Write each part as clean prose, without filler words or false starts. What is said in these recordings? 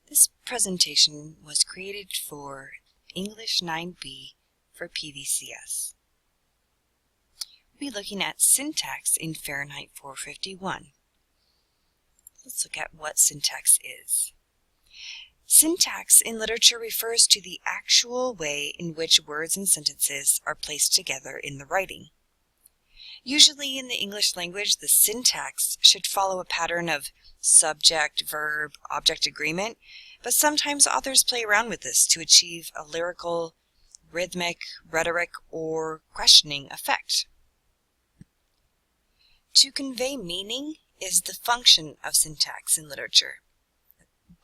This presentation was created for English 9B for PVCS. We'll be looking at syntax in Fahrenheit 451. Let's look at what syntax is. Syntax in literature refers to the actual way in which words and sentences are placed together in the writing. Usually in the English language, the syntax should follow a pattern of subject, verb, object agreement, but sometimes authors play around with this to achieve a lyrical, rhythmic, rhetoric, or questioning effect. To convey meaning is the function of syntax in literature,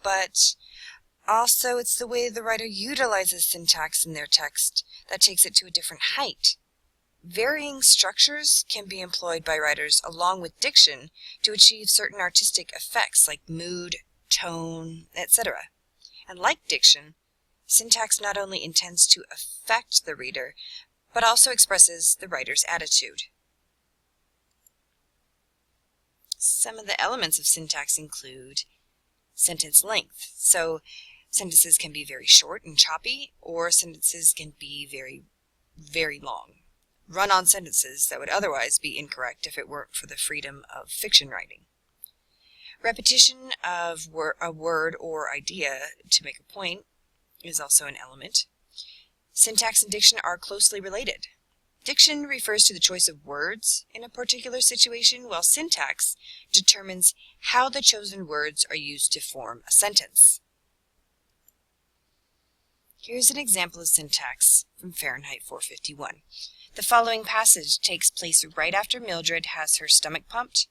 but also it's the way the writer utilizes syntax in their text that takes it to a different height. Varying structures can be employed by writers along with diction to achieve certain artistic effects like mood, tone, etc. And like diction, syntax not only intends to affect the reader, but also expresses the writer's attitude. Some of the elements of syntax include sentence length. So sentences can be very short and choppy, or sentences can be very long. Run-on sentences that would otherwise be incorrect if it weren't for the freedom of fiction writing. Repetition of a word or idea to make a point is also an element. Syntax and diction are closely related. Diction refers to the choice of words in a particular situation, while syntax determines how the chosen words are used to form a sentence. Here's an example of syntax from Fahrenheit 451. The following passage takes place right after Mildred has her stomach pumped.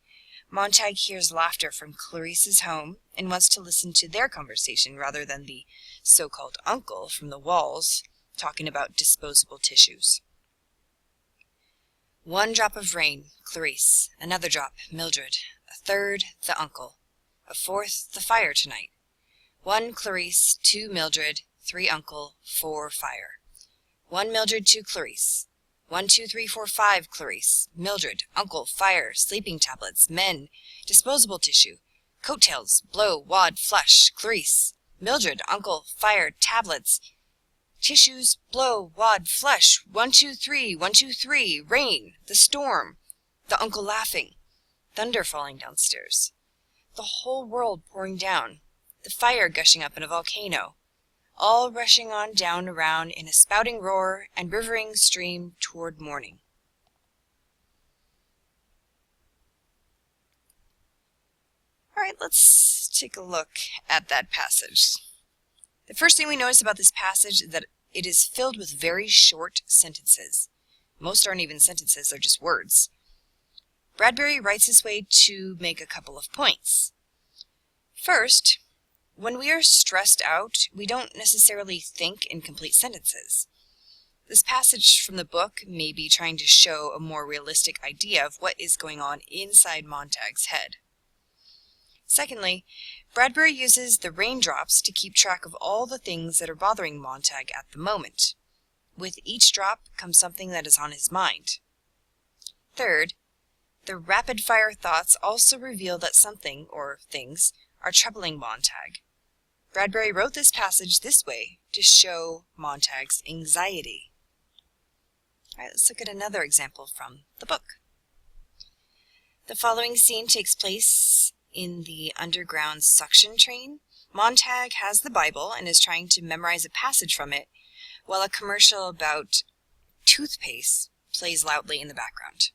Montag hears laughter from Clarice's home and wants to listen to their conversation rather than the so-called uncle from the walls talking about disposable tissues. One drop of rain, Clarice. Another drop, Mildred. A third, the uncle. A fourth, the fire tonight. 1 Clarice, 2 Mildred, 3 uncle, 4 fire. 1 Mildred, 2 Clarice. 1, 2, 3, 4, 5 Clarice, Mildred, uncle, fire, sleeping tablets, men, disposable tissue, coattails, blow, wad, flush, Clarice, Mildred, uncle, fire, tablets, tissues, blow, wad, flush, 1, 2, 3, 1, 2, 3, rain, the storm, the uncle laughing, thunder falling downstairs, the whole world pouring down, the fire gushing up in a volcano, all rushing on down around in a spouting roar and rivering stream toward morning. All right, let's take a look at that passage. The first thing we notice about this passage is that it is filled with very short sentences. Most aren't even sentences, they're just words. Bradbury writes this way to make a couple of points. First, when we are stressed out, we don't necessarily think in complete sentences. This passage from the book may be trying to show a more realistic idea of what is going on inside Montag's head. Secondly, Bradbury uses the raindrops to keep track of all the things that are bothering Montag at the moment. With each drop comes something that is on his mind. Third, the rapid-fire thoughts also reveal that something, or things, are troubling Montag. Bradbury wrote this passage this way to show Montag's anxiety. All right, let's look at another example from the book. The following scene takes place in the underground suction train. Montag has the Bible and is trying to memorize a passage from it, while a commercial about toothpaste plays loudly in the background.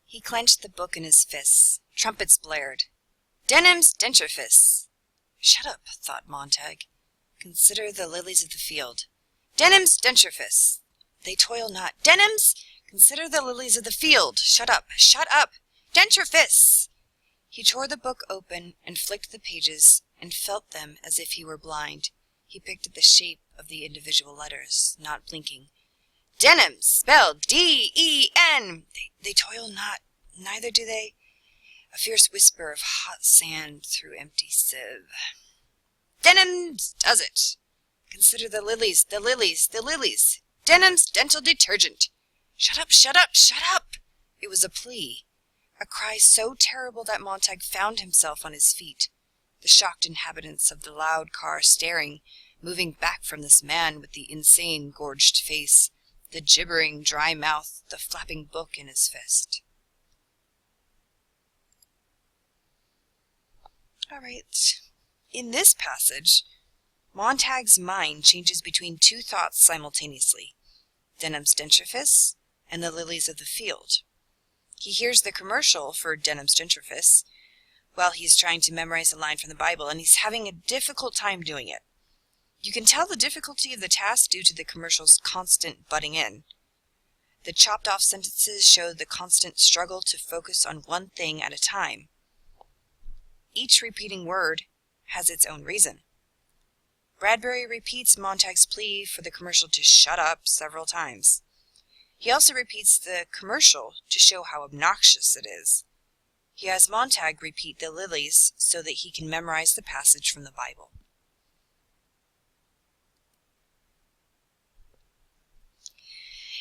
He clenched the book in his fists. Trumpets blared. Denham's dentifrice. Shut up, thought Montag. Consider the lilies of the field. Denham's dentifrice. They toil not. Denham's? Consider the lilies of the field. Shut up, shut up. Dentifrice. He tore the book open and flicked the pages and felt them as if he were blind. He picked at the shape of the individual letters, not blinking. Denham, spelled D-E-N. They toil not, neither do they. A fierce whisper of hot sand through empty sieve. Denham does it. Consider the lilies, the lilies, the lilies. Denham's dental detergent. Shut up, shut up, shut up. It was a plea. A cry so terrible that Montag found himself on his feet. the shocked inhabitants of the loud car staring, moving back from this man with the insane gorged face, the gibbering dry mouth, the flapping book in his fist. All right. In this passage, Montag's mind changes between two thoughts simultaneously: Denham's Dentrifice and the lilies of the field. He hears the commercial for Denham's Dentrifice while he's trying to memorize a line from the Bible, and he's having a difficult time doing it. You can tell the difficulty of the task due to the commercial's constant butting in. The chopped off sentences show the constant struggle to focus on one thing at a time. Each repeating word has its own reason. Bradbury repeats Montag's plea for the commercial to shut up several times. He also repeats the commercial to show how obnoxious it is. He has Montag repeat the lilies so that he can memorize the passage from the Bible.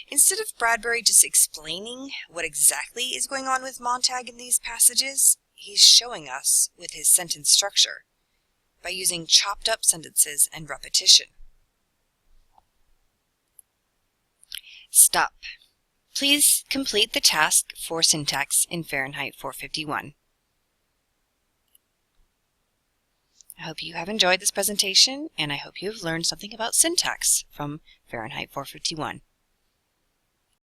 Instead of Bradbury just explaining what exactly is going on with Montag in these passages, he's showing us with his sentence structure by using chopped up sentences and repetition. Stop. Please complete the task for syntax in Fahrenheit 451. I hope you have enjoyed this presentation, and I hope you have learned something about syntax from Fahrenheit 451.